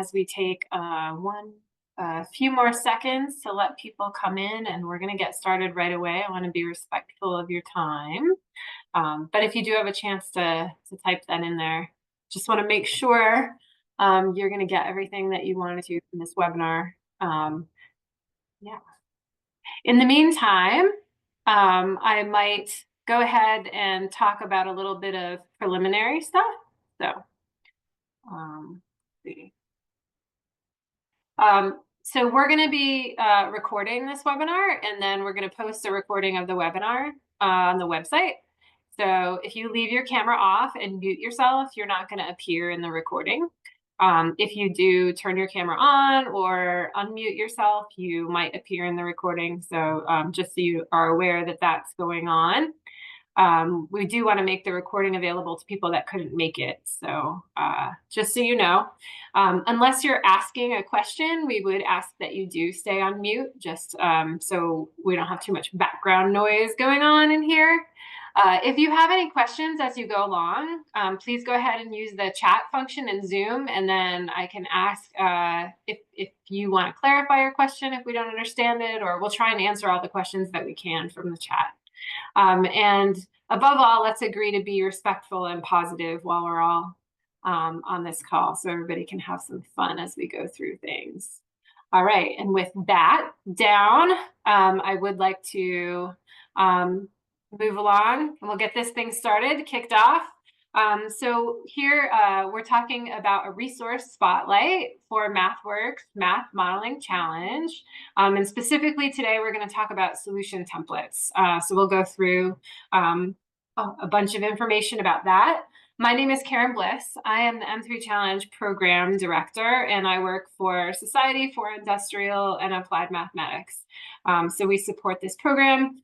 As we take a few more seconds to let people come in, and we're going to get started right away. I want to be respectful of your time. But if you do have a chance to type that in there, just want to make sure you're going to get everything that you wanted to from this webinar. Yeah. In the meantime, I might go ahead and talk about a little bit of preliminary stuff. So, let's see. So we're going to be recording this webinar, and then we're going to post a recording of the webinar on the website. So if you leave your camera off and mute yourself, you're not going to appear in the recording. If you do turn your camera on or unmute yourself, you might appear in the recording. So just so you are aware that that's going on. We do want to make the recording available to people that couldn't make it. So just so you know, unless you're asking a question, we would ask that you do stay on mute, just so we don't have too much background noise going on in here. If you have any questions as you go along, please go ahead and use the chat function in Zoom, and then I can ask if you want to clarify your question if we don't understand it, or we'll try and answer all the questions that we can from the chat. And above all, let's agree to be respectful and positive while we're all on this call, so everybody can have some fun as we go through things. All right, and with that down, I would like to move along, and we'll get this thing started, kicked off. So here we're talking about a resource spotlight for MathWorks Math Modeling Challenge. And specifically today, we're going to talk about solution templates. So we'll go through a bunch of information about that. My name is Karen Bliss. I am the M3 Challenge Program Director, and I work for Society for Industrial and Applied Mathematics. So we support this program.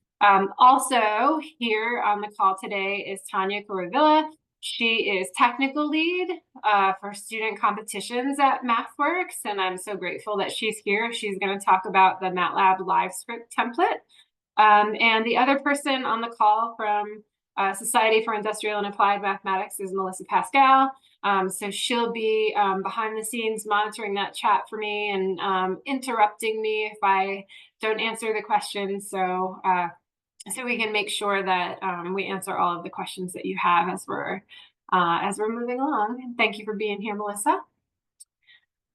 Also here on the call today is Tanya Corravilla. She is technical lead for student competitions at MathWorks, and I'm so grateful that she's here. She's going to talk about the MATLAB live script template. And the other person on the call from Society for Industrial and Applied Mathematics is Melissa Pascal. So she'll be behind the scenes monitoring that chat for me and interrupting me if I don't answer the questions. So we can make sure that we answer all of the questions that you have as we're moving along. Thank you for being here, Melissa.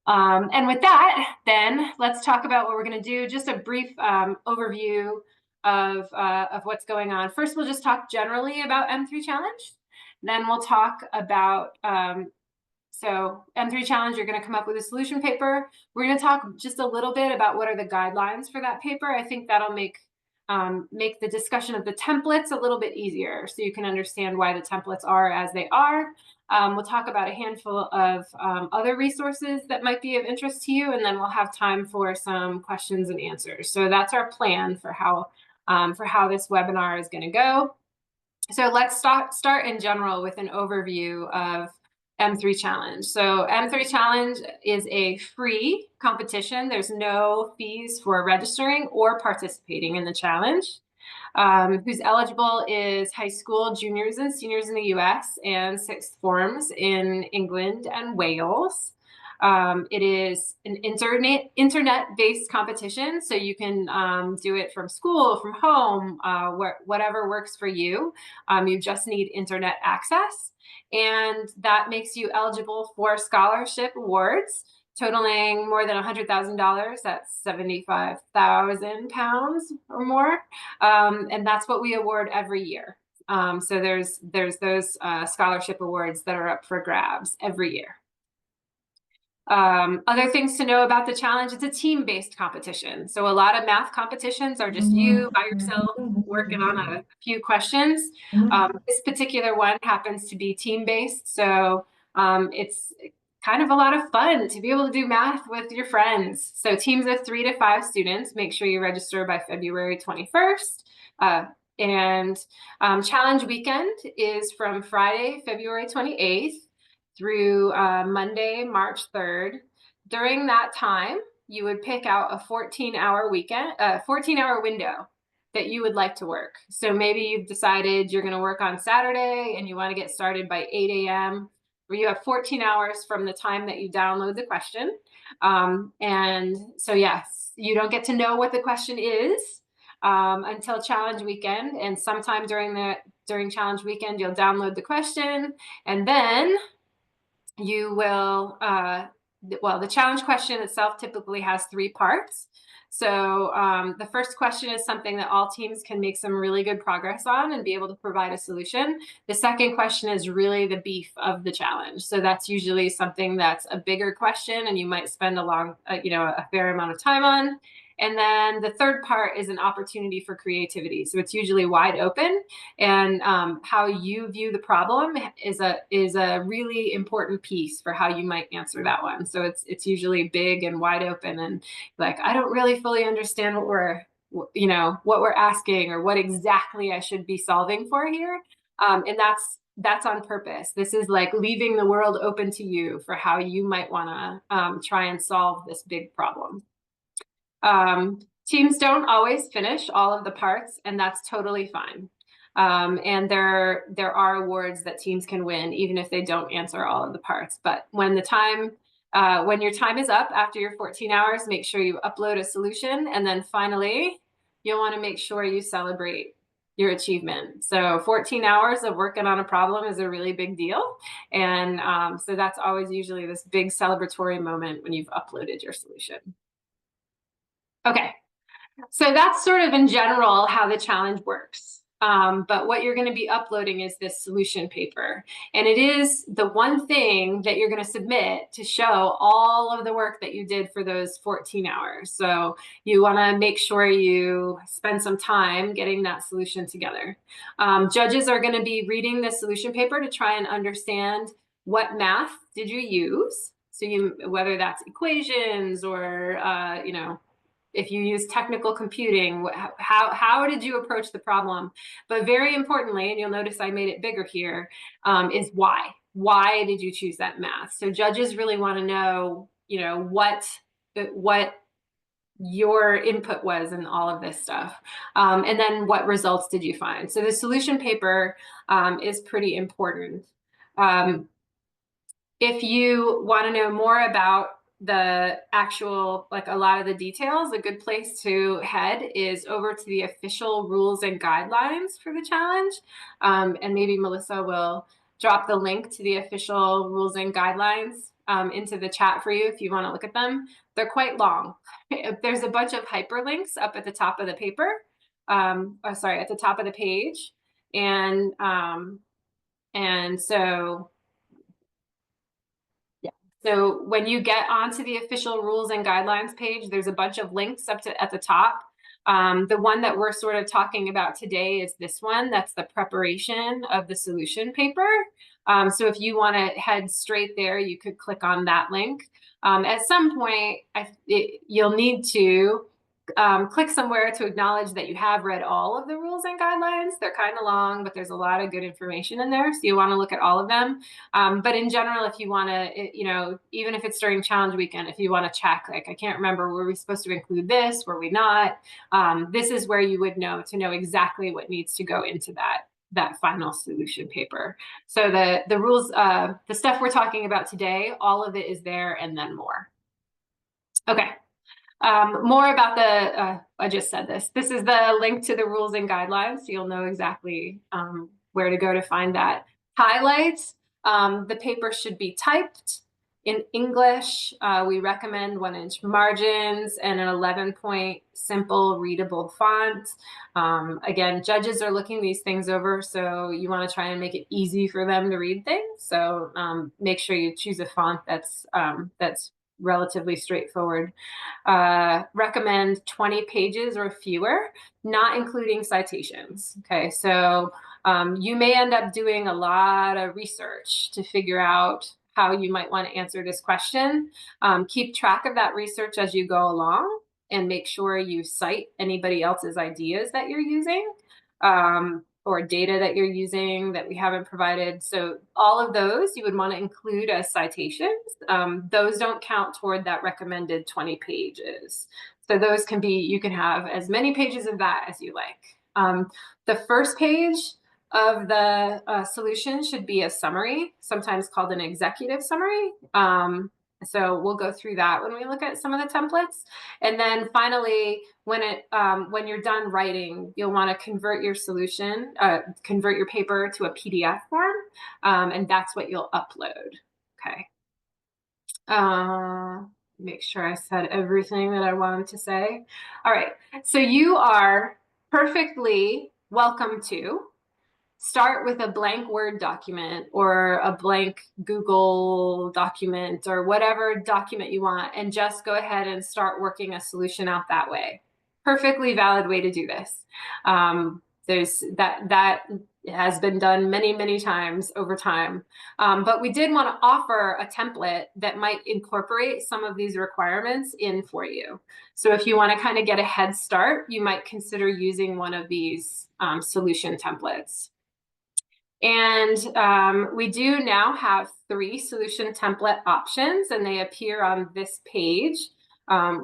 And with that, then let's talk about what we're going to do. Just a brief overview of what's going on. First, we'll just talk generally about M3 Challenge. Then we'll talk about so M3 Challenge, you're going to come up with a solution paper. We're going to talk just a little bit about what are the guidelines for that paper. I think that'll make the discussion of the templates a little bit easier, so you can understand why the templates are as they are. We'll talk about a handful of other resources that might be of interest to you, and then we'll have time for some questions and answers. So that's our plan for how this webinar is going to go. So let's start in general with an overview of M3 Challenge. So M3 Challenge is a free competition. There's no fees for registering or participating in the challenge. Who's eligible is high school juniors and seniors in the US and sixth forms in England and Wales. It is an internet-based competition, so you can do it from school, from home, whatever works for you. You just need internet access, and that makes you eligible for scholarship awards totaling more than $100,000. That's 75,000 pounds or more, and that's what we award every year. So there's those scholarship awards that are up for grabs every year. Other things to know about the challenge, it's a team-based competition. So a lot of math competitions are just you by yourself working on a few questions. This particular one happens to be team-based. So it's kind of a lot of fun to be able to do math with your friends. So teams of 3 to 5 students, make sure you register by February 21st. And challenge weekend is from Friday, February 28th. Through Monday, March 3rd. During that time, you would pick out a 14-hour window that you would like to work. So maybe you've decided you're going to work on Saturday and you want to get started by 8 a.m. you have 14 hours from the time that you download the question. And so yes, you don't get to know what the question is until challenge weekend. And sometime during challenge weekend, you'll download the question, and then you will, well, the challenge question itself typically has 3 parts. So the first question is something that all teams can make some really good progress on and be able to provide a solution. The second question is really the beef of the challenge. So that's usually something that's a bigger question and you might spend a fair amount of time on. And then the third part is an opportunity for creativity. So it's usually wide open, and how you view the problem is a really important piece for how you might answer that one. So it's usually big and wide open, and like, I don't really fully understand what we're asking or what exactly I should be solving for here. And that's on purpose. This is like leaving the world open to you for how you might want to try and solve this big problem. Teams don't always finish all of the parts, and that's totally fine. And there are awards that teams can win even if they don't answer all of the parts. But when your time is up after your 14 hours, make sure you upload a solution. And then finally, you'll want to make sure you celebrate your achievement. So 14 hours of working on a problem is a really big deal. And so that's always usually this big celebratory moment when you've uploaded your solution. Okay, so that's sort of in general how the challenge works. But what you're going to be uploading is this solution paper. And it is the one thing that you're going to submit to show all of the work that you did for those 14 hours. So you want to make sure you spend some time getting that solution together. Judges are going to be reading the solution paper to try and understand what math did you use. So whether that's equations or, if you use technical computing, how did you approach the problem? But very importantly, and you'll notice I made it bigger here, is why. Why did you choose that math? So judges really want to know, what your input was in all of this stuff. And then what results did you find? So the solution paper is pretty important. If you want to know more about the actual, like a lot of the details, a good place to head is over to the official rules and guidelines for the challenge. And maybe Melissa will drop the link to the official rules and guidelines into the chat for you if you want to look at them. They're quite long. There's a bunch of hyperlinks up at the top of the paper. At the top of the page. And so So when you get onto the official rules and guidelines page, there's a bunch of links at the top. The one that we're sort of talking about today is this one. That's the preparation of the solution paper. So if you want to head straight there, you could click on that link. At some point, you'll need to click somewhere to acknowledge that you have read all of the rules and guidelines. They're kind of long, but there's a lot of good information in there. So you want to look at all of them. But in general, if you want to, even if it's during challenge weekend, if you want to check, like, I can't remember, were we supposed to include this? Were we not? This is where you would know to know exactly what needs to go into that final solution paper. So the rules, the stuff we're talking about today, all of it is there and then more. Okay. More about I just said this. This is the link to the rules and guidelines, so you'll know exactly where to go to find that. Highlights, the paper should be typed in English. We recommend 1-inch margins and an 11-point simple readable font. Again, judges are looking these things over, so you want to try and make it easy for them to read things. So make sure you choose a font that's relatively straightforward. Recommend 20 pages or fewer, not including citations. Okay, so you may end up doing a lot of research to figure out how you might want to answer this question. Keep track of that research as you go along and make sure you cite anybody else's ideas that you're using. Or data that you're using that we haven't provided. So all of those you would want to include as citations. Those don't count toward that recommended 20 pages. So those you can have as many pages of that as you like. The first page, of the solution should be a summary, sometimes called an executive summary. So we'll go through that when we look at some of the templates. And then finally, when you're done writing, you'll want to convert your solution, convert your paper to a PDF form, and that's what you'll upload. Okay. Make sure I said everything that I wanted to say. All right, so you are perfectly welcome to start with a blank Word document or a blank Google document or whatever document you want, and just go ahead and start working a solution out that way. Perfectly valid way to do this. There's that has been done many, many times over time. But we did want to offer a template that might incorporate some of these requirements in for you. So if you want to kind of get a head start, you might consider using one of these solution templates. And we do now have 3 solution template options, and they appear on this page,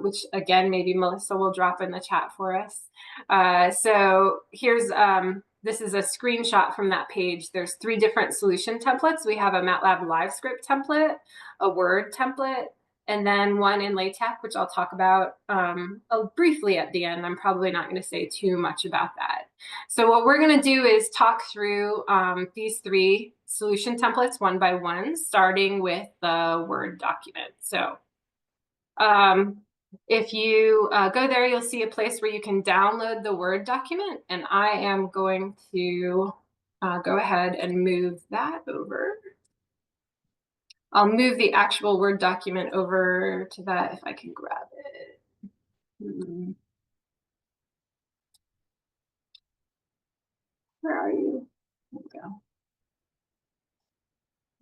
which again, maybe Melissa will drop in the chat for us. So here's, this is a screenshot from that page. There's 3 different solution templates. We have a MATLAB live script template, a Word template, and then one in LaTeX, which I'll talk about briefly at the end. I'm probably not going to say too much about that. So what we're going to do is talk through these 3 solution templates one by one, starting with the Word document. So if you go there, you'll see a place where you can download the Word document, and I am going to go ahead and move that over. I'll move the actual Word document over to that if I can grab it. Where are you? There we go.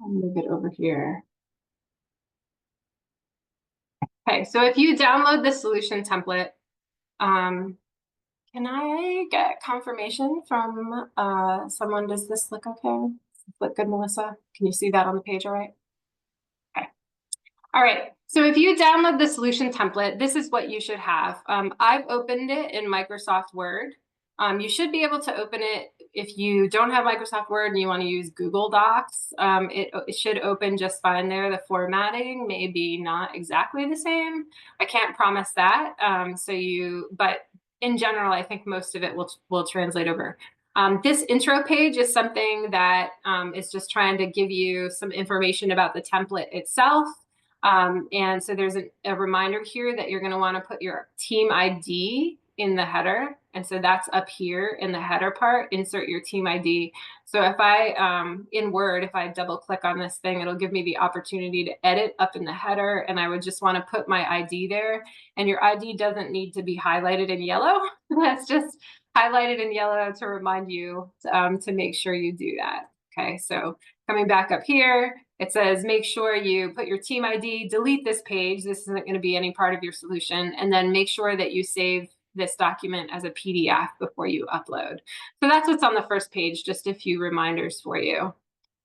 I'll move it over here. Okay, so if you download the solution template, can I get confirmation from someone? Does this look okay? Look good, Melissa? Can you see that on the page all right? Okay. All right, so if you download the solution template, this is what you should have. I've opened it in Microsoft Word. You should be able to open it if you don't have Microsoft Word and you want to use Google Docs. It should open just fine there. The formatting may be not exactly the same. I can't promise that. But in general, I think most of it will translate over. This intro page is something that is just trying to give you some information about the template itself. And so there's a reminder here that you're going to want to put your team ID in the header. And so that's up here in the header part, insert your team ID. So if I, in Word, if I double click on this thing, it'll give me the opportunity to edit up in the header. And I would just want to put my ID there. And your ID doesn't need to be highlighted in yellow. That's just highlighted in yellow to remind you to make sure you do that. Okay, so coming back up here, it says, make sure you put your team ID, delete this page. This isn't going to be any part of your solution. And then make sure that you save this document as a PDF before you upload. So that's what's on the first page, just a few reminders for you.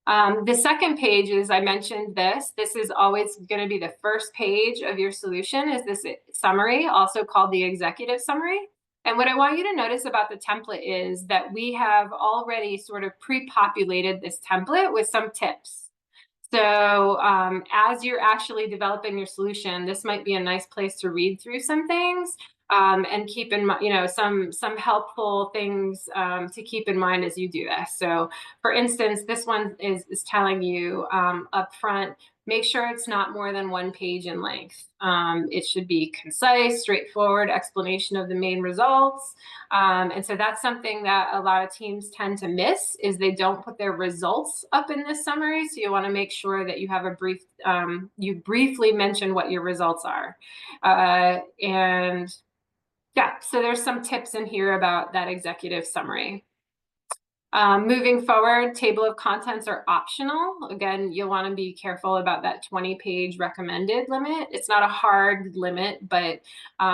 The second page is, I mentioned this is always going to be the first page of your solution, is this summary, also called the executive summary. And what I want you to notice about the template is that we have already sort of pre-populated this template with some tips. So as you're actually developing your solution, this might be a nice place to read through some things and keep in mind, some helpful things to keep in mind as you do this. So for instance, this one is telling you up front, make sure it's not more than 1 page in length. It should be concise, straightforward explanation of the main results. And so that's something that a lot of teams tend to miss, is they don't put their results up in this summary. So you want to make sure that you have a brief, you briefly mention what your results are. And yeah, so there's some tips in here about that executive summary. Moving forward, table of contents are optional. Again, you'll want to be careful about that 20-page recommended limit. It's not a hard limit, but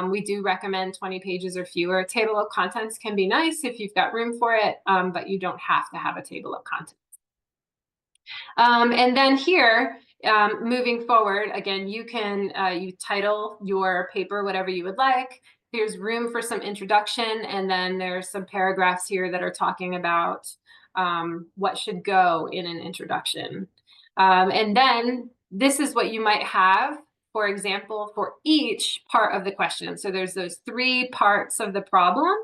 we do recommend 20 pages or fewer. Table of contents can be nice if you've got room for it, but you don't have to have a table of contents. And then here, moving forward, again, you can you title your paper whatever you would like. There's room for some introduction, and then there's some paragraphs here that are talking about what should go in an introduction. And then this is what you might have, for example, for each part of the question. So there's those 3 parts of the problem.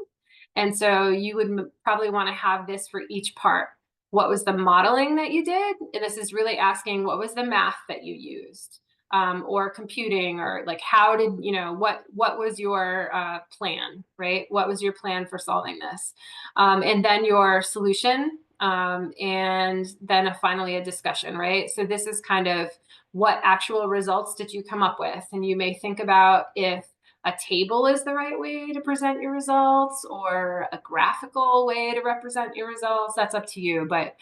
And so you would probably want to have this for each part. What was the modeling that you did? And this is really asking, what was the math that you used? Or computing, or like, how did, what was your plan, right? What was your plan for solving this? And then your solution, and then finally a discussion, right? So this is kind of what actual results did you come up with? And you may think about if a table is the right way to present your results, or a graphical way to represent your results. That's up to you. But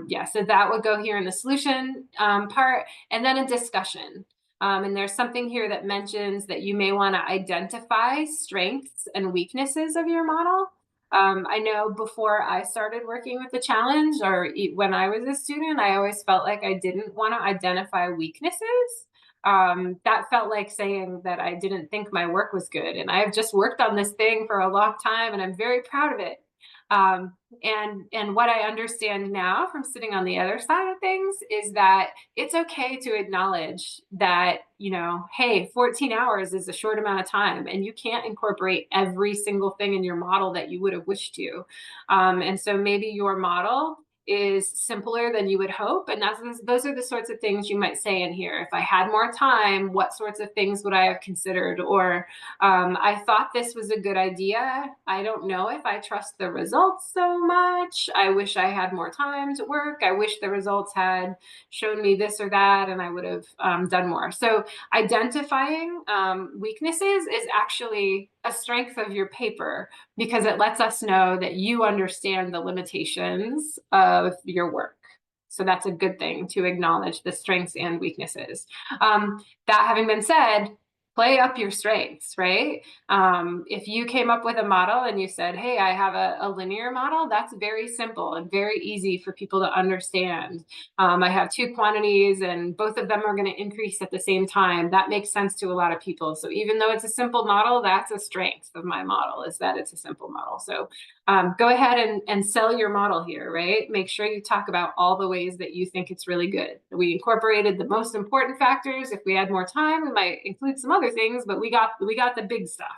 yeah, so that would go here in the solution part, and then a discussion. And there's something here that mentions that you may want to identify strengths and weaknesses of your model. I know before I started working with the challenge, or when I was a student, I always felt like I didn't want to identify weaknesses. That felt like saying that I didn't think my work was good. And I've just worked on this thing for a long time, and I'm very proud of it. And what I understand now from sitting on the other side of things is that it's okay to acknowledge that, hey, 14 hours is a short amount of time, and you can't incorporate every single thing in your model that you would have wished to. And so maybe your model is simpler than you would hope. And those are the sorts of things you might say in here. If I had more time, what sorts of things would I have considered? Or I thought this was a good idea. I don't know if I trust the results so much. I wish I had more time to work. I wish the results had shown me this or that, and I would have done more. So identifying weaknesses is actually a strength of your paper, because it lets us know that you understand the limitations of your work. So that's a good thing, to acknowledge the strengths and weaknesses. That having been said, play up your strengths, right? If you came up with a model and you said, hey, I have a linear model, that's very simple and very easy for people to understand. I have 2 quantities and both of them are going to increase at the same time. That makes sense to a lot of people. So even though it's a simple model, that's a strength of my model, is that it's a simple model. So go ahead and sell your model here, right? Make sure you talk about all the ways that you think it's really good. We incorporated the most important factors. If we had more time, we might include some other things, but we got the big stuff.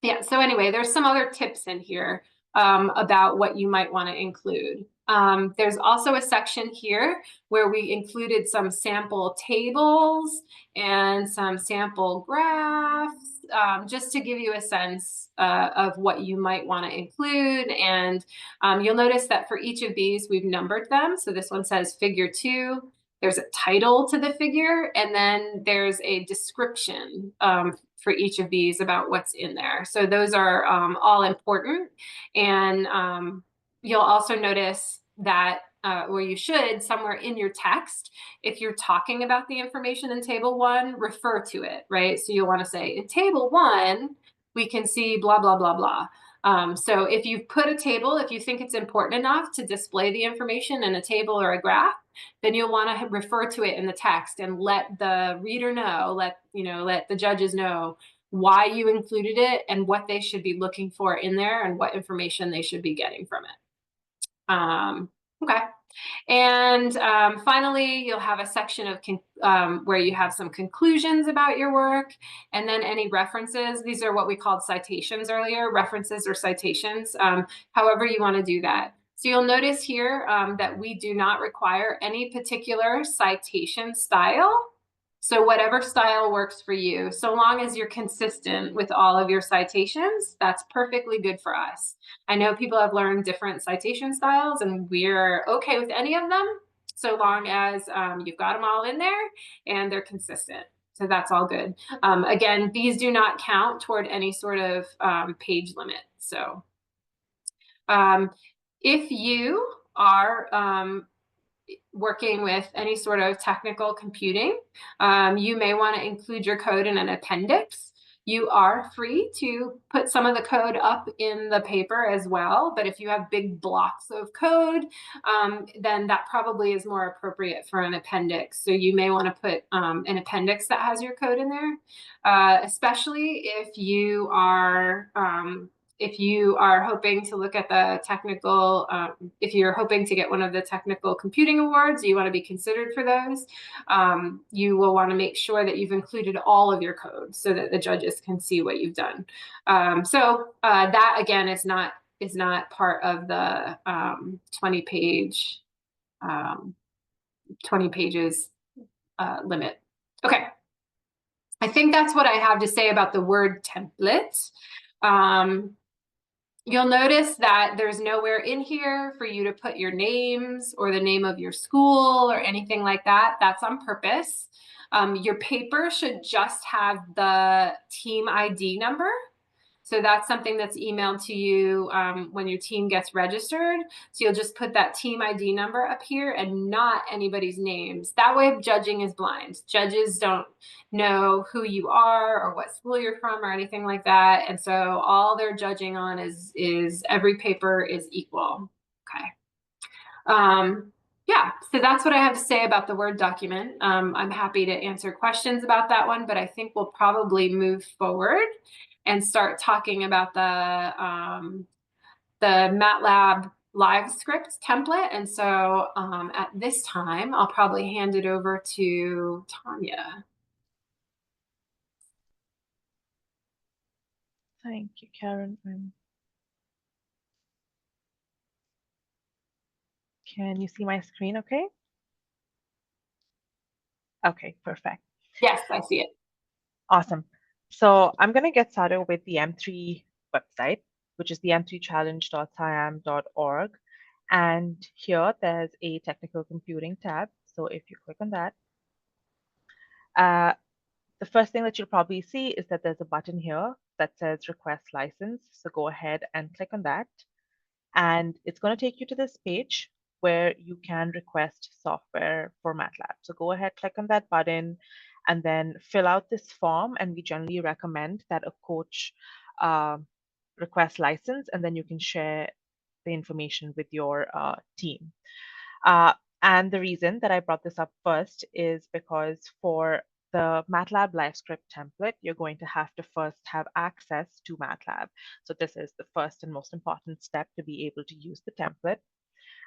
Yeah, so anyway, there's some other tips in here about what you might want to include. There's also a section here where we included some sample tables and some sample graphs, just to give you a sense of what you might want to include. And you'll notice that for each of these, we've numbered them. So this one says figure 2. There's a title to the figure, and then there's a description for each of these about what's in there. So those are all important. And you'll also notice that, or you should, somewhere in your text, if you're talking about the information in table 1, refer to it, right? So you'll want to say, in table 1, we can see blah, blah, blah, blah. So if you put a table, if you think it's important enough to display the information in a table or a graph, then you'll want to refer to it in the text and let the reader know, let the judges know why you included it and what they should be looking for in there and what information they should be getting from it. Okay. And finally, you'll have a section of where you have some conclusions about your work, and then any references. These are what we called citations earlier, references or citations, however you want to do that. So you'll notice here that we do not require any particular citation style. So whatever style works for you, so long as you're consistent with all of your citations, that's perfectly good for us. I know people have learned different citation styles, and we're okay with any of them, so long as you've got them all in there and they're consistent. So that's all good. Again, these do not count toward any sort of page limit. So if you are working with any sort of technical computing, you may want to include your code in an appendix. You are free to put some of the code up in the paper as well, but if you have big blocks of code, then that probably is more appropriate for an appendix. So you may want to put an appendix that has your code in there, especially if you are if you are hoping to look at the technical, if you're hoping to get one of the technical computing awards, you want to be considered for those, you will want to make sure that you've included all of your code so that the judges can see what you've done. So that again is not part of the 20 pages limit. Okay. I think that's what I have to say about the word template. You'll notice that there's nowhere in here for you to put your names or the name of your school or anything like that. That's on purpose. Your paper should just have the team ID number. So that's something that's emailed to you when your team gets registered. So you'll just put that team ID number up here and not anybody's names. That way judging is blind. Judges don't know who you are or what school you're from or anything like that. And so all they're judging on is every paper is equal. Okay. Yeah, so that's what I have to say about the Word document. I'm happy to answer questions about that one, but I think we'll probably move forward and start talking about the MATLAB live script template. And so at this time, I'll probably hand it over to Tanya. Thank you, Karen. Can you see my screen okay? Okay, perfect. Yes, I see it. Awesome. So I'm going to get started with the M3 website, which is the m3challenge.siam.org. And here there's a technical computing tab. So if you click on that, the first thing that you'll probably see is that there's a button here that says request license. So go ahead and click on that. And it's going to take you to this page where you can request software for MATLAB. So go ahead, click on that button, and then fill out this form. And we generally recommend that a coach request license, and then you can share the information with your team. And the reason that I brought this up first is because for the MATLAB live script template, you're going to have to first have access to MATLAB. So this is the first and most important step to be able to use the template.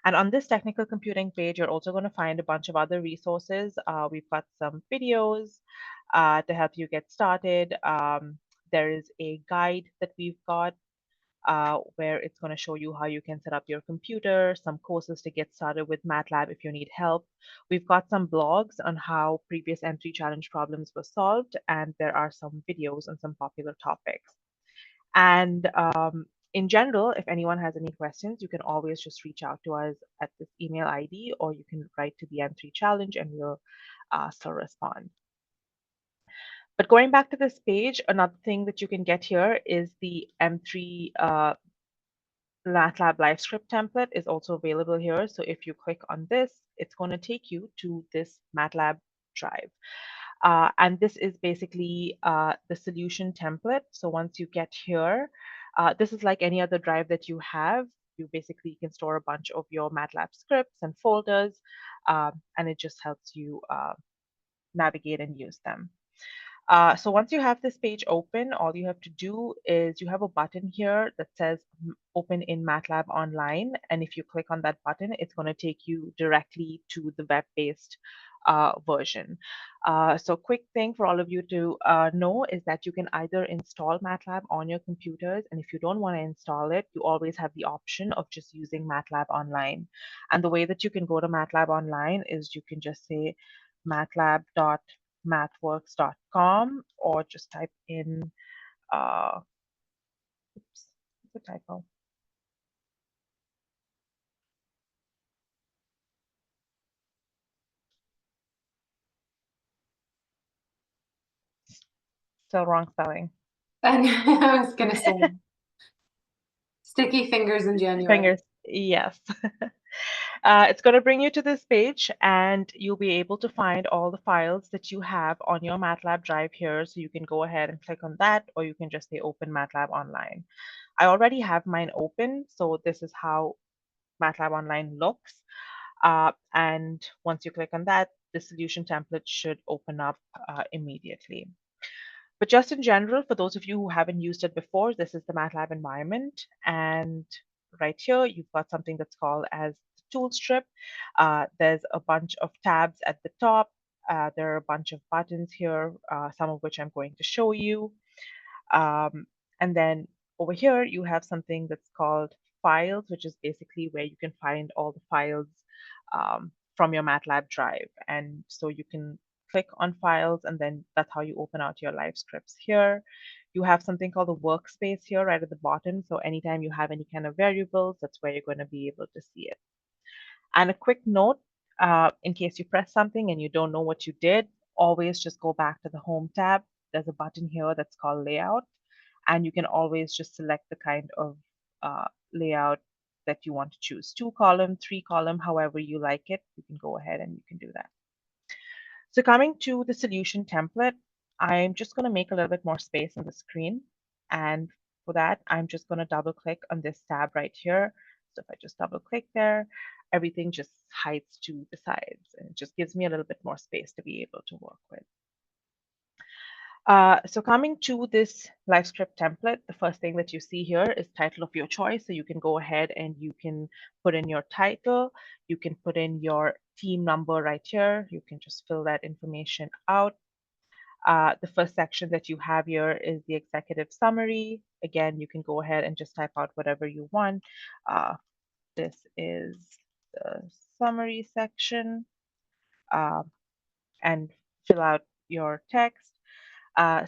And on this technical computing page, you're also going to find a bunch of other resources. We've got some videos to help you get started. There is a guide that we've got where it's going to show you how you can set up your computer, some courses to get started with MATLAB if you need help. We've got some blogs on how previous M3 challenge problems were solved, and there are some videos on some popular topics. And in general, if anyone has any questions, you can always just reach out to us at this email ID, or you can write to the M3 challenge and we'll still respond. But going back to this page, another thing that you can get here is the M3 MATLAB live script template is also available here. So if you click on this, it's going to take you to this MATLAB drive. And this is basically the solution template. So once you get here, this is like any other drive that you have. You basically can store a bunch of your MATLAB scripts and folders, and it just helps you navigate and use them. So once you have this page open, all you have to do is you have a button here that says Open in MATLAB Online. And if you click on that button, it's going to take you directly to the web-based version. So quick thing for all of you to know is that you can either install MATLAB on your computers, and if you don't want to install it, you always have the option of just using MATLAB Online. And the way that you can go to MATLAB Online is you can just say matlab.mathworks.com, or just type in, oops, it's a typo. Still wrong spelling. I was going to say sticky fingers in January. Fingers, yes. It's going to bring you to this page, and you'll be able to find all the files that you have on your MATLAB drive here. So you can go ahead and click on that, or you can just say Open MATLAB Online. I already have mine open, so this is how MATLAB Online looks. And once you click on that, the solution template should open up immediately. But just in general, for those of you who haven't used it before, this is the MATLAB environment. And right here, you've got something that's called as the tool strip. There's a bunch of tabs at the top. There are a bunch of buttons here, some of which I'm going to show you. And then over here, you have something that's called files, which is basically where you can find all the files from your MATLAB drive. And so you can click on files, and then that's how you open out your live scripts here. You have something called the workspace here right at the bottom. So anytime you have any kind of variables, that's where you're going to be able to see it. And a quick note, in case you press something and you don't know what you did, always just go back to the Home tab. There's a button here that's called Layout, and you can always just select the kind of layout that you want to choose. 2-column, 3-column, however you like it, you can go ahead and you can do that. So coming to the solution template, I'm just going to make a little bit more space on the screen. And for that, I'm just going to double click on this tab right here. So if I just double click there, everything just hides to the sides, and it just gives me a little bit more space to be able to work with. So coming to this live script template, the first thing that you see here is title of your choice. So you can go ahead and you can put in your title. You can put in your team number right here. You can just fill that information out. The first section that you have here is the executive summary. Again, you can go ahead and just type out whatever you want. This is the summary section, and fill out your text.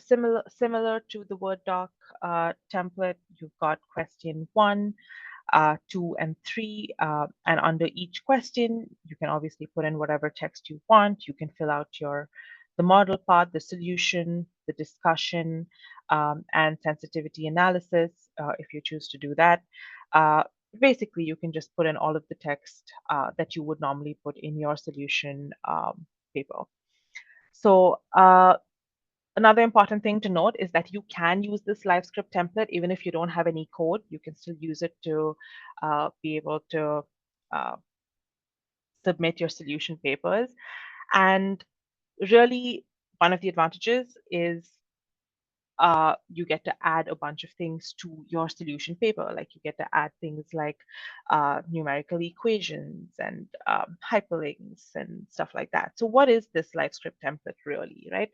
Similar to the Word doc template, you've got question 1, 2, and 3. And under each question, you can obviously put in whatever text you want. You can fill out the model part, the solution, the discussion, and sensitivity analysis if you choose to do that. Basically, you can just put in all of the text that you would normally put in your solution paper. So another important thing to note is that you can use this live script template even if you don't have any code. You can still use it to be able to submit your solution papers. And really, one of the advantages is you get to add a bunch of things to your solution paper. Like you get to add things like numerical equations and hyperlinks and stuff like that. So what is this live script template really, right?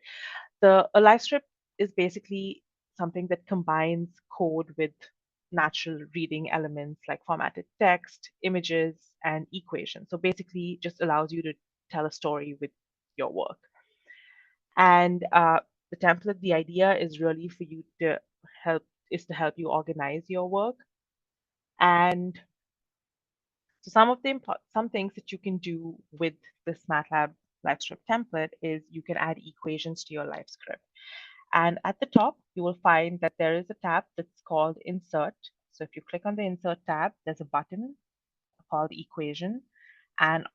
A live script is basically something that combines code with natural reading elements like formatted text, images, and equations. So basically just allows you to tell a story with your work. And the template, the idea is really for you to help you organize your work. And so some things that you can do with this MATLAB live script template is you can add equations to your live script. And at the top, you will find that there is a tab that's called Insert. So if you click on the Insert tab, there's a button called Equation, and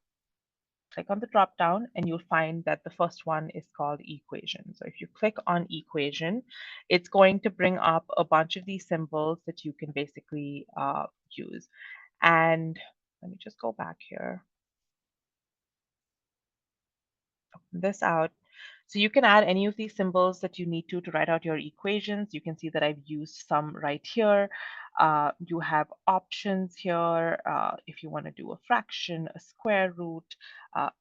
click on the drop down and you'll find that the first one is called Equation. So if you click on Equation, it's going to bring up a bunch of these symbols that you can basically use. And let me just go back here, open this out. So you can add any of these symbols that you need to write out your equations. You can see that I've used some right here. You have options here if you want to do a fraction, a square root,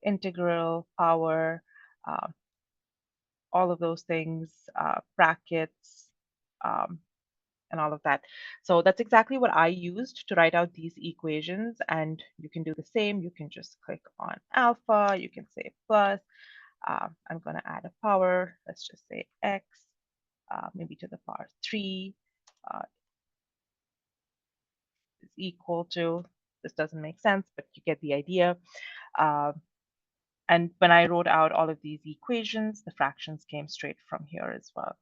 integral, power, uh, all of those things, brackets, and all of that. So that's exactly what I used to write out these equations. And you can do the same. You can just click on alpha. You can say plus. I'm going to add a power. Let's just say x, maybe to the power 3 is equal to, this doesn't make sense, but you get the idea. And when I wrote out all of these equations, the fractions came straight from here as well.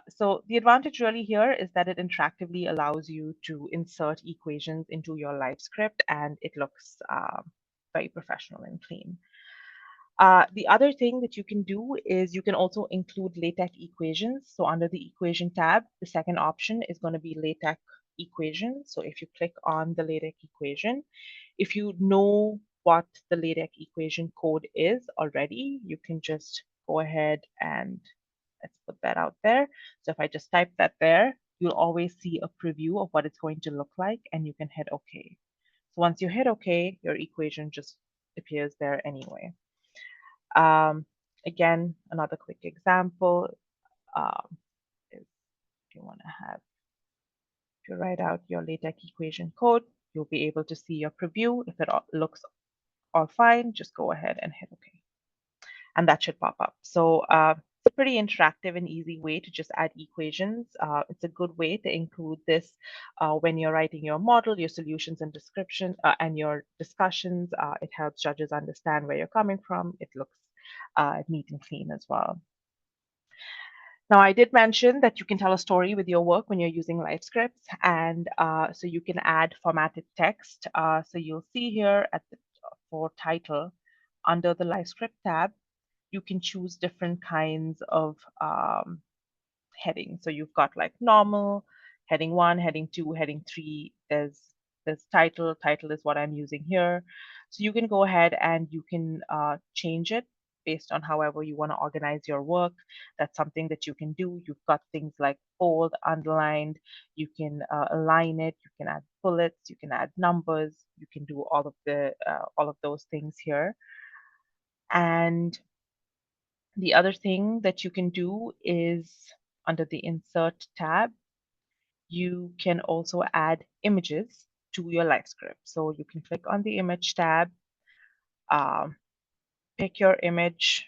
So the advantage really here is that it interactively allows you to insert equations into your live script, and it looks very professional and clean. The other thing that you can do is you can also include LaTeX equations. So under the equation tab, the second option is going to be LaTeX equation. So if you click on the LaTeX equation, if you know what the LaTeX equation code is already, you can just go ahead and Let's put that out there. So if I just type that there, you'll always see a preview of what it's going to look like, and you can hit OK. So once you hit OK, your equation just appears there anyway. Again, another quick example is if you want to have, if you write out your LaTeX equation code, you'll be able to see your preview. If it looks all fine, just go ahead and hit OK. And that should pop up. So it's a pretty interactive and easy way to just add equations. It's a good way to include this when you're writing your model, your solutions and description, and your discussions. It helps judges understand where you're coming from. It looks neat and clean as well. Now, I did mention that you can tell a story with your work when you're using live scripts, and so you can add formatted text. So you'll see here at the for title, under the live script tab, you can choose different kinds of headings. So you've got like normal, heading 1, heading 2, heading 3. There's title. Title is what I'm using here. So you can go ahead and you can change it based on however you want to organize your work. That's something that you can do. You've got things like bold, underlined. You can align it. You can add bullets. You can add numbers. You can do all of those things here. And the other thing that you can do is under the Insert tab, you can also add images to your live script. So you can click on the Image tab, pick your image,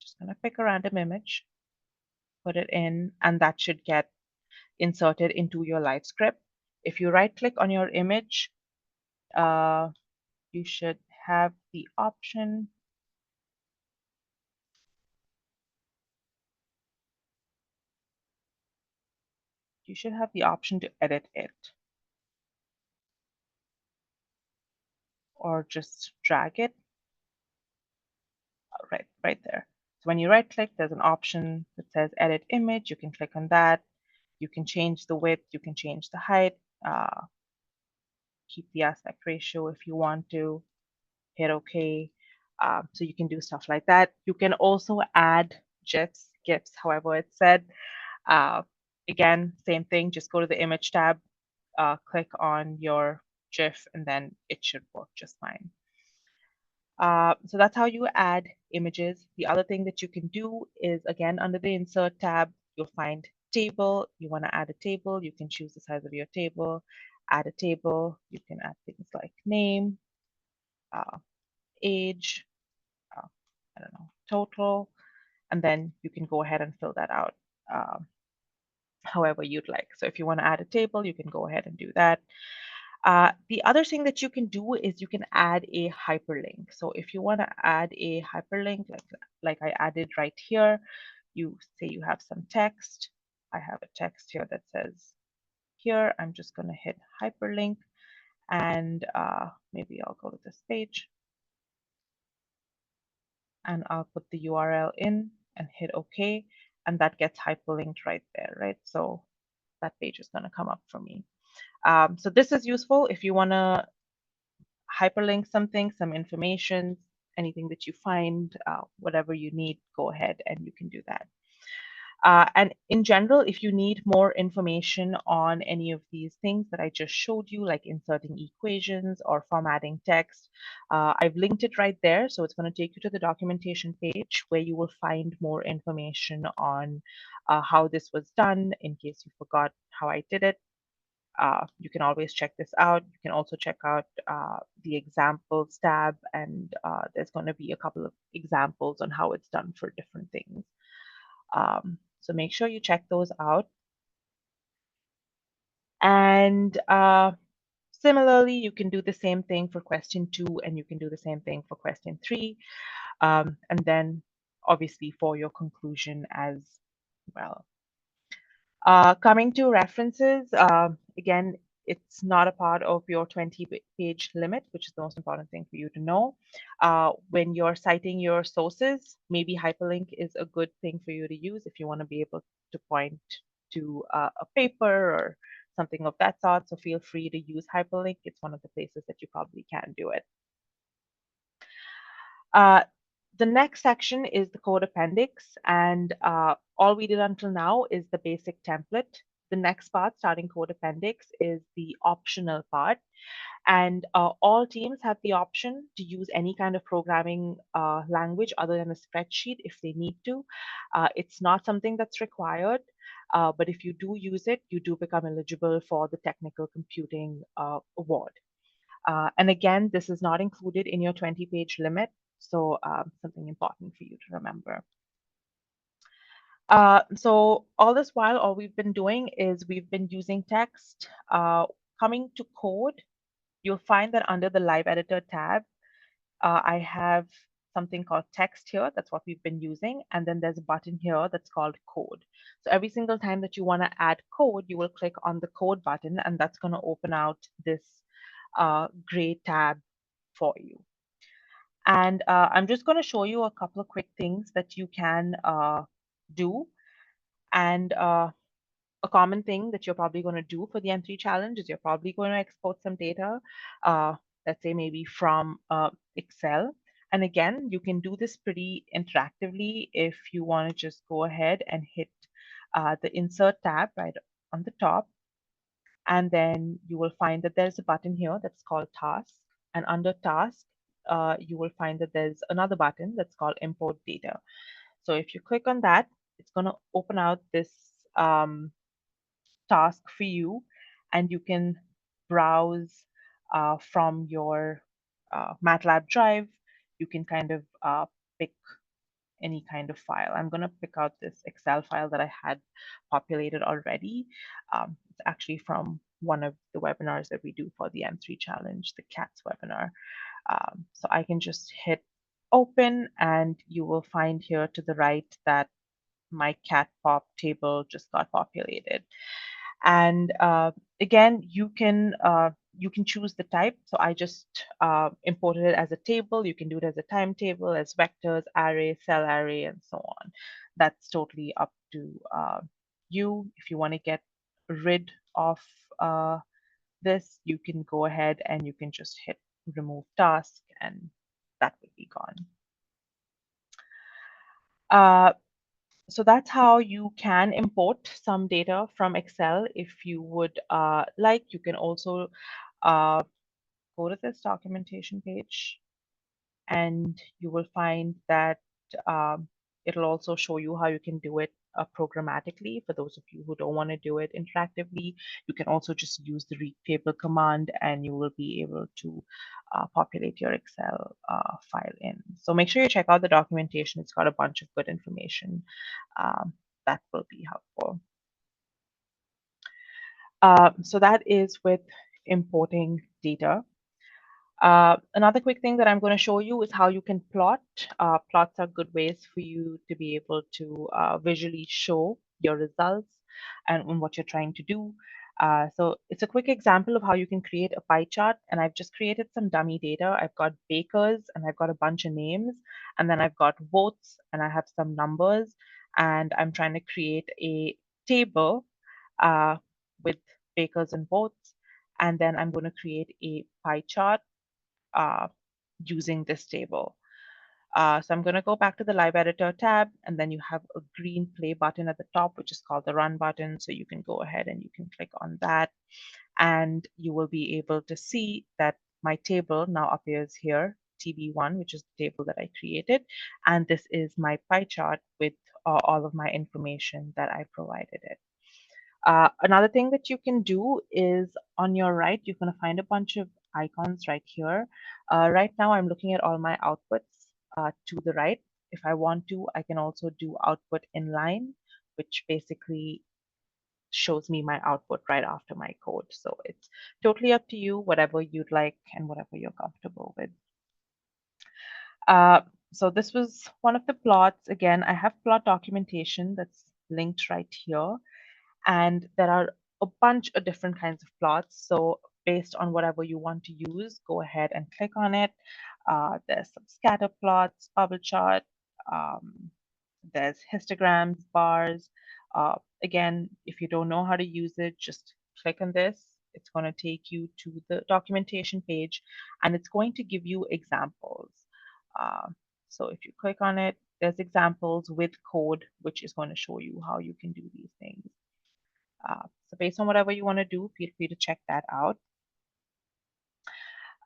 just going to pick a random image, put it in, and that should get inserted into your live script. If you right-click on your image, you should have the option to edit it or just drag it right there. So when you right click, there's an option that says edit image. You can click on that. You can change the width, you can change the height, keep the aspect ratio if you want to, hit OK. So you can do stuff like that. You can also add GIFs, however it's said. Again, same thing, just go to the image tab, click on your GIF, and then it should work just fine. So that's how you add images. The other thing that you can do is, again, under the Insert tab, you'll find Table. You want to add a table. You can choose the size of your table, add a table. You can add things like name, age, I don't know, total, and then you can go ahead and fill that out however you'd like. So if you want to add a table, you can go ahead and do that. The other thing that you can do is you can add a hyperlink. So if you want to add a hyperlink, like I added right here, you say you have some text. I have a text here that says here, I'm just going to hit hyperlink, and maybe I'll go to this page, and I'll put the URL in and hit OK, and that gets hyperlinked right there, right? So that page is going to come up for me. So this is useful if you want to hyperlink something, some information, anything that you find, whatever you need, go ahead and you can do that. And in general, if you need more information on any of these things that I just showed you, like inserting equations or formatting text, I've linked it right there. So it's going to take you to the documentation page where you will find more information on how this was done in case you forgot how I did it. You can always check this out. You can also check out the examples tab, and there's going to be a couple of examples on how it's done for different things. So make sure you check those out. And similarly, you can do the same thing for question 2, and you can do the same thing for question 3. And then obviously for your conclusion as well. Coming to references, again, it's not a part of your 20-page limit, which is the most important thing for you to know. When you're citing your sources, maybe hyperlink is a good thing for you to use if you want to be able to point to a paper or something of that sort. So feel free to use hyperlink. It's one of the places that you probably can do it. The next section is the code appendix, and all we did until now is the basic template. The next part, starting code appendix, is the optional part. And all teams have the option to use any kind of programming language other than a spreadsheet if they need to. It's not something that's required, but if you do use it, you do become eligible for the technical computing award. And again, this is not included in your 20-page limit, so something important for you to remember. So all this while, all we've been doing is we've been using text. Coming to code, you'll find that under the Live Editor tab, I have something called text here. That's what we've been using. And then there's a button here that's called code. So every single time that you want to add code, you will click on the code button, and that's going to open out this gray tab for you. And I'm just going to show you a couple of quick things that you can do. And a common thing that you're probably going to do for the M3 challenge is you're probably going to export some data, let's say maybe from Excel. And again, you can do this pretty interactively if you want to just go ahead and hit the Insert tab right on the top. And then you will find that there's a button here that's called Task. And under Task, you will find that there's another button that's called Import Data. So if you click on that, it's going to open out this task for you, and you can browse from your MATLAB drive. You can kind of pick any kind of file. I'm going to pick out this Excel file that I had populated already. It's actually from one of the webinars that we do for the M3 challenge, the CATS webinar. So I can just hit open, and you will find here to the right that my cat pop table just got populated. And again, you can choose the type. So I just imported it as a table. You can do it as a timetable, as vectors, array, cell array, and so on. That's totally up to you. If you want to get rid of this, you can go ahead and you can just hit remove task, and that will be gone. So that's how you can import some data from Excel. If you would like, you can also go to this documentation page, and you will find that it'll also show you how you can do it programmatically. For those of you who don't want to do it interactively, you can also just use the read table command, and you will be able to populate your Excel file in. So make sure you check out the documentation. It's got a bunch of good information that will be helpful. So that is with importing data. Another quick thing that I'm going to show you is how you can plot. Plots are good ways for you to be able to visually show your results and what you're trying to do. So it's a quick example of how you can create a pie chart. And I've just created some dummy data. I've got bakers, and I've got a bunch of names. And then I've got votes, and I have some numbers. And I'm trying to create a table with bakers and votes. And then I'm going to create a pie chart using this table. So I'm going to go back to the Live Editor tab, and then you have a green play button at the top, which is called the Run button. So you can go ahead and you can click on that, and you will be able to see that my table now appears here, TB1, which is the table that I created. And this is my pie chart with all of my information that I provided it. Another thing that you can do is on your right, you're going to find a bunch of icons right here. Right now, I'm looking at all my outputs to the right. If I want to, I can also do output inline, which basically shows me my output right after my code. So it's totally up to you, whatever you'd like and whatever you're comfortable with. So this was one of the plots. Again, I have plot documentation that's linked right here. And there are a bunch of different kinds of plots. So based on whatever you want to use, go ahead and click on it. There's some scatter plots, bubble chart, there's histograms, bars. Again, if you don't know how to use it, just click on this. It's going to take you to the documentation page, and it's going to give you examples. So if you click on it, there's examples with code, which is going to show you how you can do these things. So based on whatever you want to do, feel free to check that out.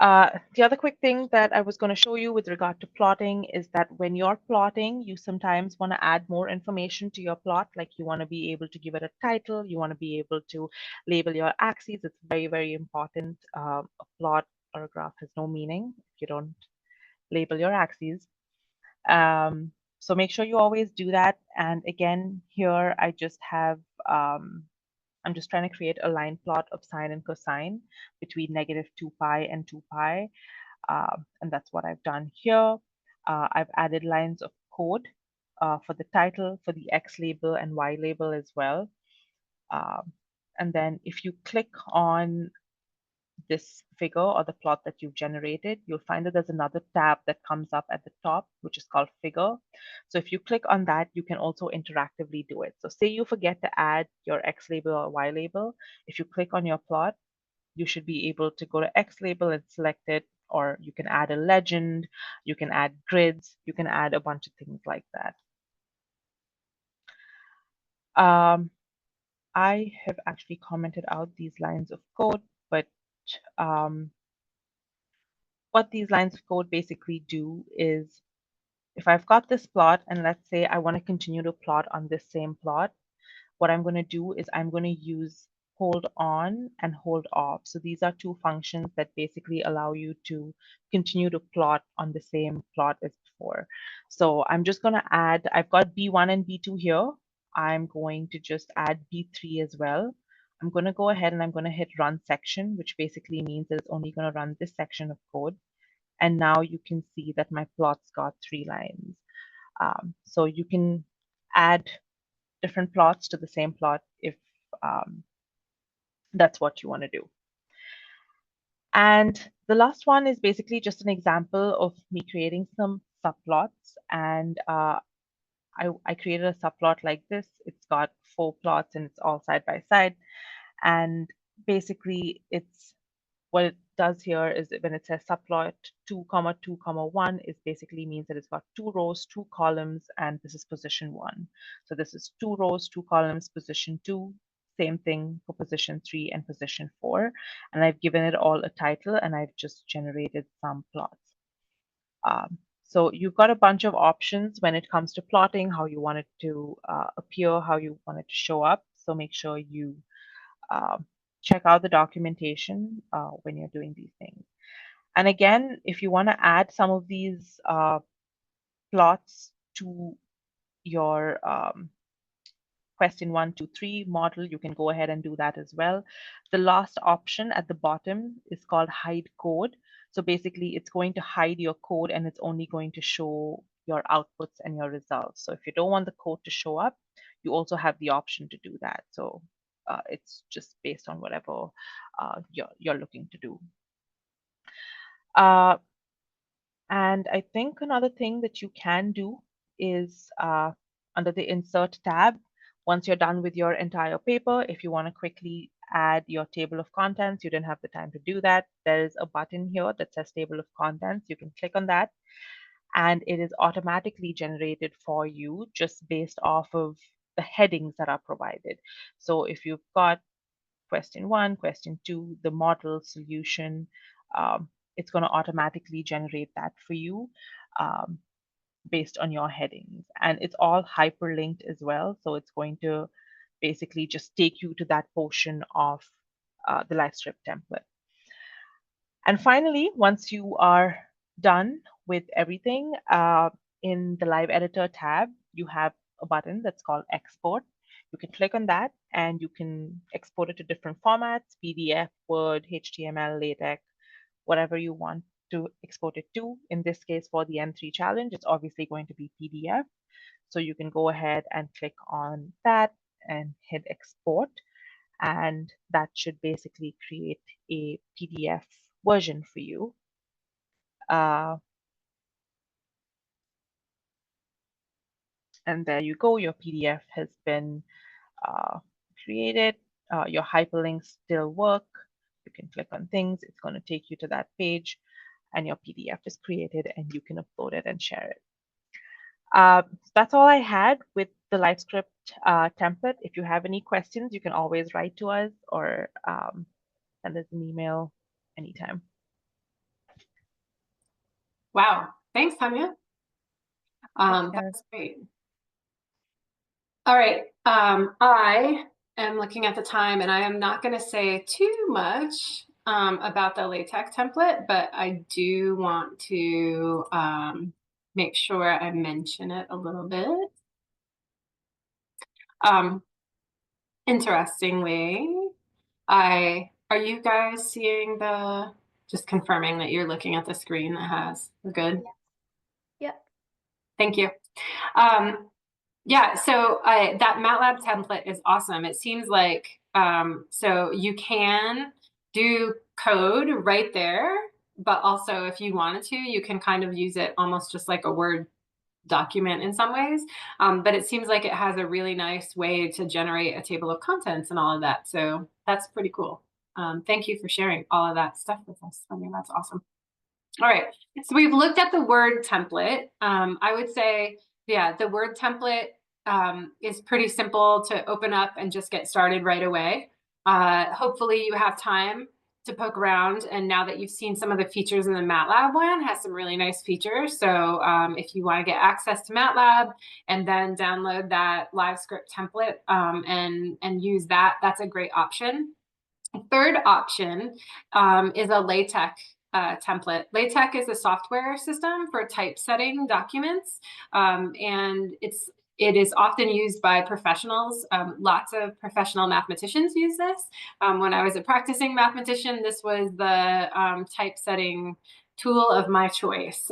The other quick thing that I was going to show you with regard to plotting is that when you're plotting, you sometimes want to add more information to your plot, like you want to be able to give it a title, you want to be able to label your axes. It's very, very important. A plot or a graph has no meaning if you don't label your axes. So make sure you always do that. And again, here I just have I'm just trying to create a line plot of sine and cosine between -2 pi and 2 pi. And that's what I've done here. I've added lines of code for the title, for the X label and Y label as well. And then if you click on this figure or the plot that you've generated, you'll find that there's another tab that comes up at the top, which is called figure. So if you click on that, you can also interactively do it. So say you forget to add your X label or Y label. If you click on your plot, you should be able to go to X label and select it, or you can add a legend, you can add grids, you can add a bunch of things like that. I have actually commented out these lines of code, but what these lines of code basically do is if I've got this plot and let's say I want to continue to plot on this same plot, what I'm going to do is I'm going to use hold on and hold off. So these are two functions that basically allow you to continue to plot on the same plot as before. So I'm just going to add, I've got B1 and B2 here. I'm going to just add B3 as well. I'm going to go ahead and I'm going to hit run section, which basically means that it's only going to run this section of code. And now you can see that my plot's got 3 lines. So you can add different plots to the same plot if that's what you want to do. And the last one is basically just an example of me creating some subplots. And I created a subplot like this. It's got 4 plots and it's all side by side. And basically it's what it does here is when it says subplot 2, 2, 1 is basically means that it's got 2 rows, 2 columns, and this is position 1. So this is 2 rows, 2 columns, position 2. Same thing for position 3 and position 4. And I've given it all a title and I've just generated some plots. So you've got a bunch of options when it comes to plotting, how you want it to appear, how you want it to show up. So make sure you check out the documentation when you're doing these things. And again, if you want to add some of these plots to your question 1, 2, 3 model, you can go ahead and do that as well. The last option at the bottom is called hide code. So basically it's going to hide your code and it's only going to show your outputs and your results. So if you don't want the code to show up, you also have the option to do that. So it's just based on whatever you're looking to do. And I think another thing that you can do is under the Insert tab, once you're done with your entire paper, if you want to quickly add your table of contents, you didn't have the time to do that, there's a button here that says Table of Contents. You can click on that, and it is automatically generated for you just based off of the headings that are provided. So if you've got question 1, question 2, the model, solution, it's going to automatically generate that for you based on your headings. And it's all hyperlinked as well. So it's going to basically just take you to that portion of the LiveScript template. And finally, once you are done with everything, in the Live Editor tab, you have a button that's called Export. You can click on that and you can export it to different formats, PDF, Word, HTML, LaTeX, whatever you want to export it to. In this case, for the M3 challenge, it's obviously going to be PDF. So you can go ahead and click on that and hit export. And that should basically create a PDF version for you. And there you go, your PDF has been created. Your hyperlinks still work. You can click on things, it's going to take you to that page, and your PDF is created, and you can upload it and share it. That's all I had with the LiveScript template. If you have any questions, you can always write to us or send us an email anytime. Wow. Thanks, Tanya. Sure. That's great. All right. I am looking at the time and I am not going to say too much about the LaTeX template, but I do want to make sure I mention it a little bit. Interestingly, are you guys seeing just confirming that you're looking at the screen that has, we're good? Yep. Thank you. Yeah, so that MATLAB template is awesome. It seems like, so you can do code right there, but also if you wanted to, you can kind of use it almost just like a Word document in some ways. But it seems like it has a really nice way to generate a table of contents and all of that. So that's pretty cool. Thank you for sharing all of that stuff with us. I mean, that's awesome. All right, so we've looked at the Word template. I would say, yeah, the Word template is pretty simple to open up and just get started right away. Hopefully you have time to poke around, and now that you've seen some of the features in the MATLAB one, has some really nice features. So if you want to get access to MATLAB and then download that LiveScript template and use that, that's a great option. A third option is a LaTeX template. LaTeX is a software system for typesetting documents, and it is often used by professionals. Lots of professional mathematicians use this. When I was a practicing mathematician, this was the typesetting tool of my choice.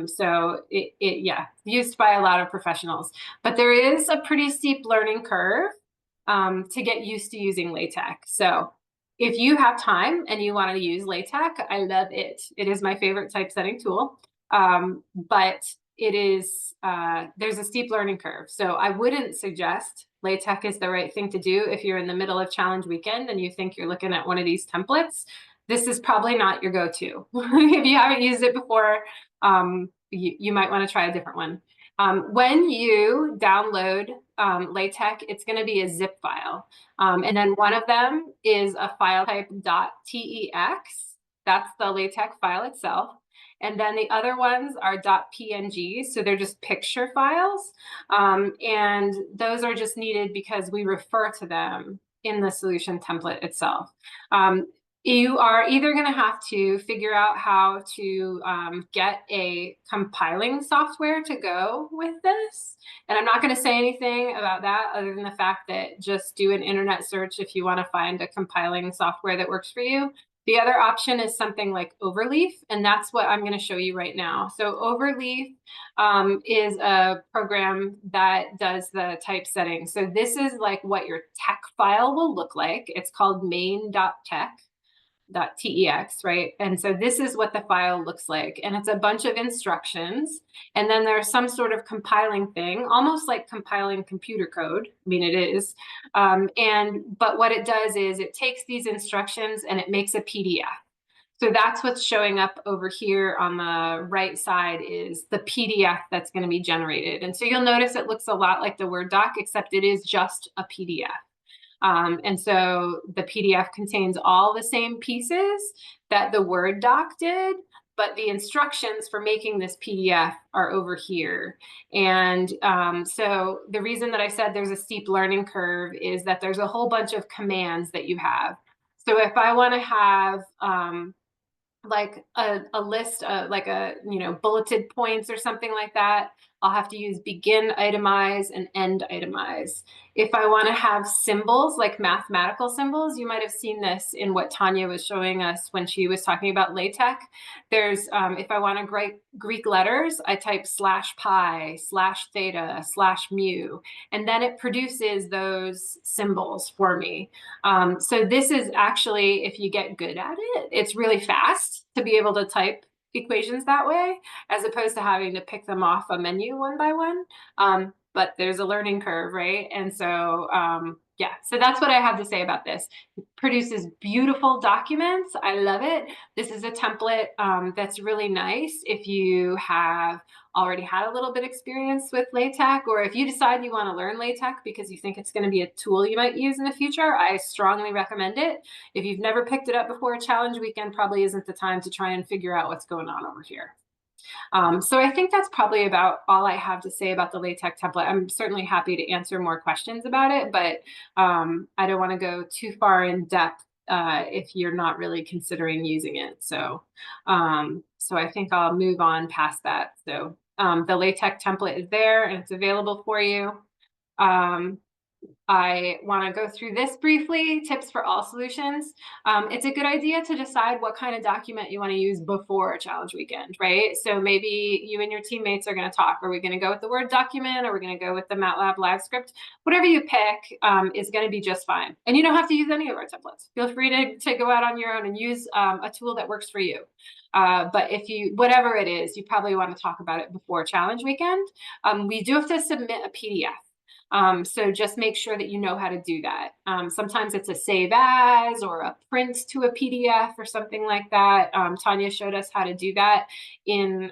So yeah, used by a lot of professionals. But there is a pretty steep learning curve to get used to using LaTeX. So if you have time and you want to use LaTeX, I love it. It is my favorite typesetting tool, but it is there's a steep learning curve. So I wouldn't suggest LaTeX is the right thing to do if you're in the middle of challenge weekend and you think you're looking at one of these templates. This is probably not your go-to. If you haven't used it before, you might want to try a different one. When you download LaTeX, it's going to be a zip file. And then one of them is a file type .tex. That's the LaTeX file itself. And then the other ones are .png, so they're just picture files. And those are just needed because we refer to them in the solution template itself. You are either going to have to figure out how to get a compiling software to go with this. And I'm not going to say anything about that other than the fact that just do an internet search if you want to find a compiling software that works for you. The other option is something like Overleaf, and that's what I'm going to show you right now. So Overleaf is a program that does the typesetting. So this is like what your tech file will look like. It's called main.tech. .tex, right? And so this is what the file looks like. And it's a bunch of instructions. And then there's some sort of compiling thing, almost like compiling computer code. I mean, it is. But what it does is it takes these instructions and it makes a PDF. So that's what's showing up over here on the right side is the PDF that's going to be generated. And so you'll notice it looks a lot like the Word doc, except it is just a PDF. And so the PDF contains all the same pieces that the Word doc did, but the instructions for making this PDF are over here. And so the reason that I said there's a steep learning curve is that there's a whole bunch of commands that you have. So if I want to have like a list of like bulleted points or something like that, I'll have to use begin itemize and end itemize. If I want to have symbols, like mathematical symbols, you might have seen this in what Tanya was showing us when she was talking about LaTeX. There's, if I want to write Greek letters, I type /pi, /theta, /mu, and then it produces those symbols for me. So this is actually, if you get good at it, it's really fast to be able to type equations that way, as opposed to having to pick them off a menu one by one. but there's a learning curve, right? And so, yeah, so that's what I have to say about this. It produces beautiful documents. I love it. This is a template that's really nice if you have already had a little bit experience with LaTeX, or if you decide you want to learn LaTeX because you think it's going to be a tool you might use in the future, I strongly recommend it. If you've never picked it up before, a challenge weekend probably isn't the time to try and figure out what's going on over here. So I think that's probably about all I have to say about the LaTeX template. I'm certainly happy to answer more questions about it, but I don't want to go too far in depth if you're not really considering using it. So I think I'll move on past that. So the LaTeX template is there and it's available for you. I want to go through this briefly, tips for all solutions. It's a good idea to decide what kind of document you want to use before a challenge weekend, right? So maybe you and your teammates are going to talk. Are we going to go with the Word document? Are we going to go with the MATLAB live script? Whatever you pick is going to be just fine. And you don't have to use any of our templates. Feel free to go out on your own and use a tool that works for you. But if you, whatever it is, you probably want to talk about it before challenge weekend. We do have to submit a PDF. So just make sure that you know how to do that. Sometimes it's a save as or a print to a PDF or something like that. Tanya showed us how to do that in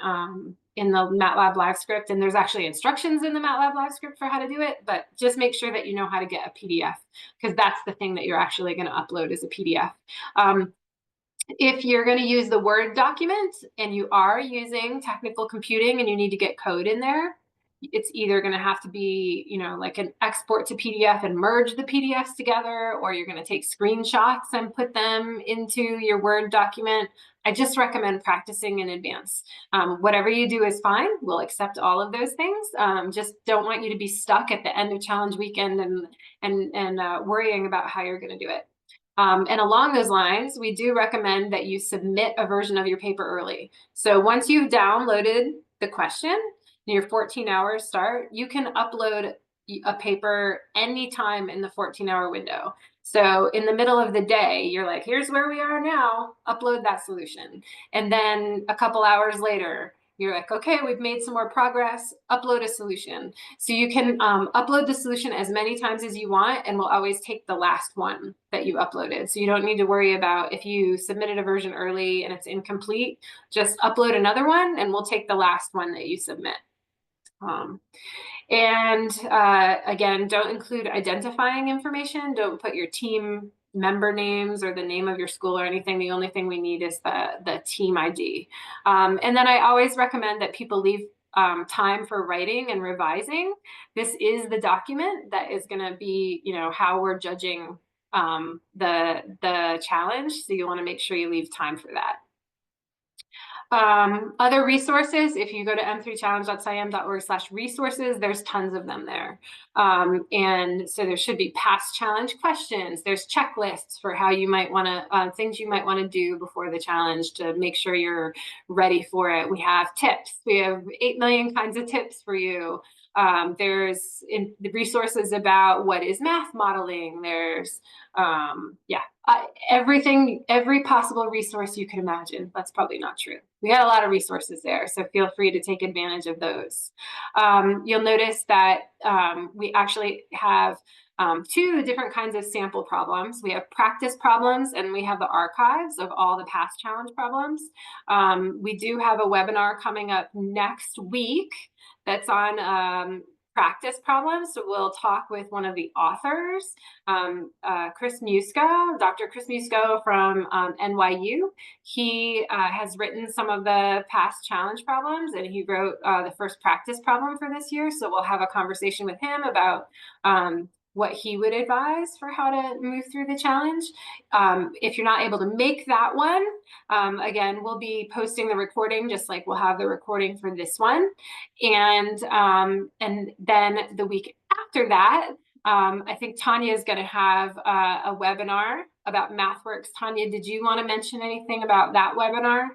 the MATLAB live script, and there's actually instructions in the MATLAB live script for how to do it, but just make sure that you know how to get a PDF, because that's the thing that you're actually going to upload as a PDF. If you're going to use the Word document and you are using technical computing and you need to get code in there, it's either going to have to be, you know, like an export to PDF and merge the PDFs together, or you're going to take screenshots and put them into your Word document. I just recommend practicing in advance. Whatever you do is fine. We'll accept all of those things. Just don't want you to be stuck at the end of challenge weekend and worrying about how you're going to do it. And along those lines, we do recommend that you submit a version of your paper early. So once you've downloaded the question, your 14 hours start, you can upload a paper anytime in the 14-hour window. So in the middle of the day, you're like, here's where we are now, upload that solution. And then a couple hours later, you're like, okay, we've made some more progress, upload a solution. So you can upload the solution as many times as you want, and we'll always take the last one that you uploaded. So you don't need to worry about if you submitted a version early and it's incomplete, just upload another one and we'll take the last one that you submit. Again, don't include identifying information. Don't put your team member names or the name of your school or anything. The only thing we need is the team ID. And then I always recommend that people leave time for writing and revising. This is the document that is going to be, you know, how we're judging the challenge. So you want to make sure you leave time for that. Other resources, if you go to m3challenge.scim.org/resources, there's tons of them there. And so there should be past challenge questions. There's checklists for how you might want to, things you might want to do before the challenge to make sure you're ready for it. We have tips. We have 8 million kinds of tips for you. There's the resources about what is math modeling. There's, everything, every possible resource you can imagine. That's probably not true. We got a lot of resources there, so feel free to take advantage of those. You'll notice that we actually have 2 different kinds of sample problems. We have practice problems and we have the archives of all the past challenge problems. We do have a webinar coming up next week that's on practice problems. So we'll talk with one of the authors, Chris Musko, Dr. Chris Musko from NYU. He has written some of the past challenge problems, and he wrote the first practice problem for this year. So we'll have a conversation with him about what he would advise for how to move through the challenge. If you're not able to make that one, again, we'll be posting the recording just like we'll have the recording for this one. And then the week after that, I think Tanya is going to have a webinar about MathWorks. Tanya, did you want to mention anything about that webinar?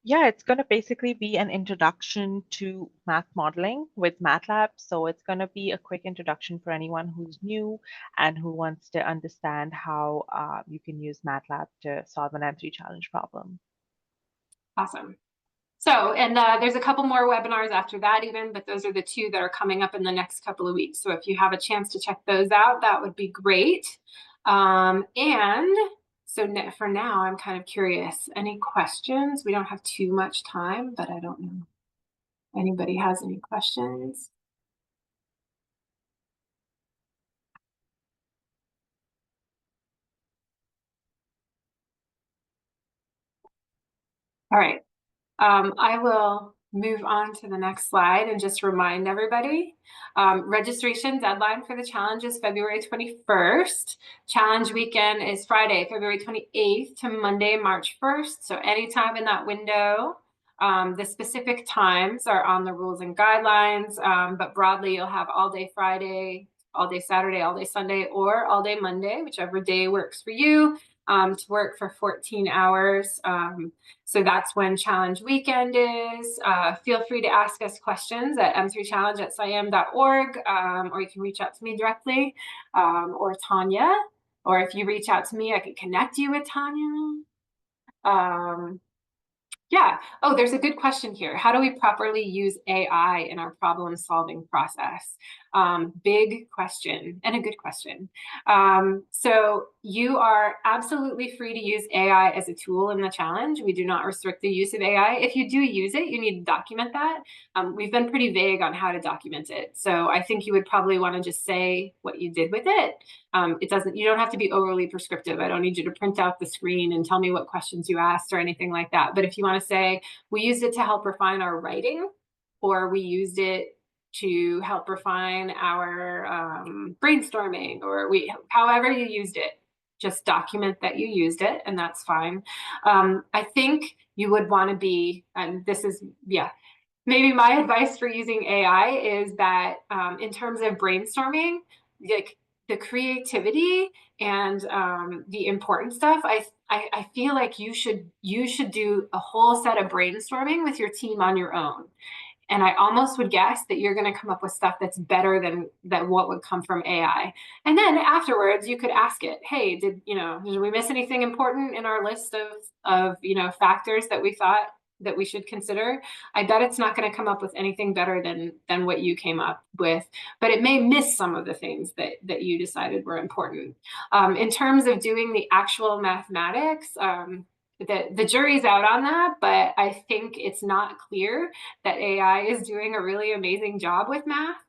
Yeah, it's going to basically be an introduction to math modeling with MATLAB. So it's going to be a quick introduction for anyone who's new and who wants to understand how you can use MATLAB to solve an M3 challenge problem. Awesome. So, and there's a couple more webinars after that even, but those are the two that are coming up in the next couple of weeks. So if you have a chance to check those out, that would be great. And so for now, I'm kind of curious, any questions? We don't have too much time, but I don't know. Anybody has any questions? All right. I will move on to the next slide and just remind everybody. Registration deadline for the challenge is February 21st. Challenge weekend is Friday, February 28th to Monday, March 1st. So anytime in that window. The specific times are on the rules and guidelines, but broadly you'll have all day Friday, all day Saturday, all day Sunday, or all day Monday, whichever day works for you, to work for 14 hours. So that's when challenge weekend is. Feel free to ask us questions at m3challenge@sciam.org, or you can reach out to me directly, or Tanya, or if you reach out to me, I can connect you with Tanya. Yeah. Oh, there's a good question here. How do we properly use AI in our problem solving process? Big question and a good question. So you are absolutely free to use AI as a tool in the challenge. We do not restrict the use of AI. If you do use it, you need to document that. We've been pretty vague on how to document it. So I think you would probably want to just say what you did with it. You don't have to be overly prescriptive. I don't need you to print out the screen and tell me what questions you asked or anything like that. But if you want to say, we used it to help refine our writing, or we used it to help refine our brainstorming, or however you used it, just document that you used it, and that's fine. I think you would want to be, and this is, yeah, maybe my advice for using AI is that in terms of brainstorming, like the creativity and the important stuff, I feel like you should do a whole set of brainstorming with your team on your own. And I almost would guess that you're going to come up with stuff that's better than what would come from AI. And then afterwards, you could ask it, hey, did we miss anything important in our list of factors that we thought that we should consider? I bet it's not going to come up with anything better than what you came up with, but it may miss some of the things that you decided were important. In terms of doing the actual mathematics, the jury's out on that, but I think it's not clear that AI is doing a really amazing job with math.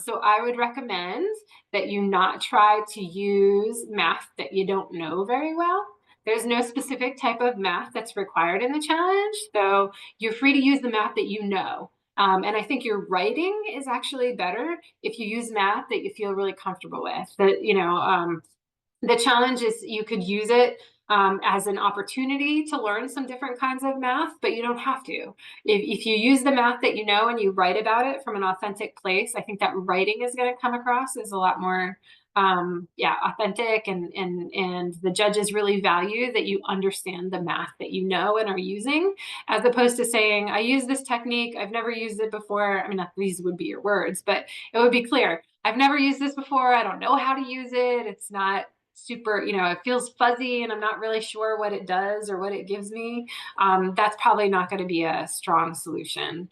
So I would recommend that you not try to use math that you don't know very well. There's no specific type of math that's required in the challenge, so you're free to use the math that you know. And I think your writing is actually better if you use math that you feel really comfortable with. The challenge is you could use it as an opportunity to learn some different kinds of math, but you don't have to. If you use the math that you know and you write about it from an authentic place, I think that writing is going to come across as a lot more authentic, and the judges really value that you understand the math that you know and are using, as opposed to saying, I use this technique, I've never used it before. I mean, these would be your words, but it would be clear. I've never used this before. I don't know how to use it. It's not super, it feels fuzzy and I'm not really sure what it does or what it gives me. That's probably not going to be a strong solution.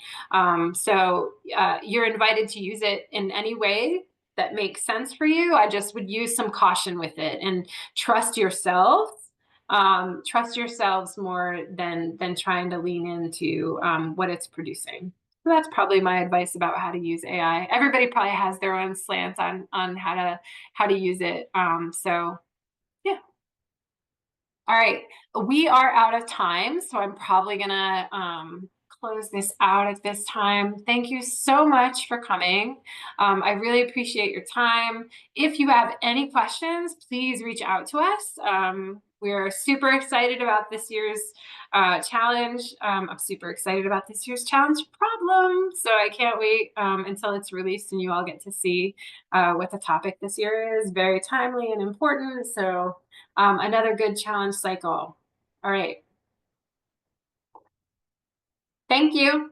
So you're invited to use it in any way that makes sense for you. I just would use some caution with it and trust yourselves. Trust yourselves more than trying to lean into what it's producing. So that's probably my advice about how to use AI. Everybody probably has their own slants on how to use it. So yeah. All right, we are out of time, so I'm probably gonna close this out at this time. Thank you so much for coming. I really appreciate your time. If you have any questions, please reach out to us. We're super excited about this year's challenge. I'm super excited about this year's challenge problem, so I can't wait until it's released and you all get to see what the topic this year is. Very timely and important, so another good challenge cycle. All right. Thank you.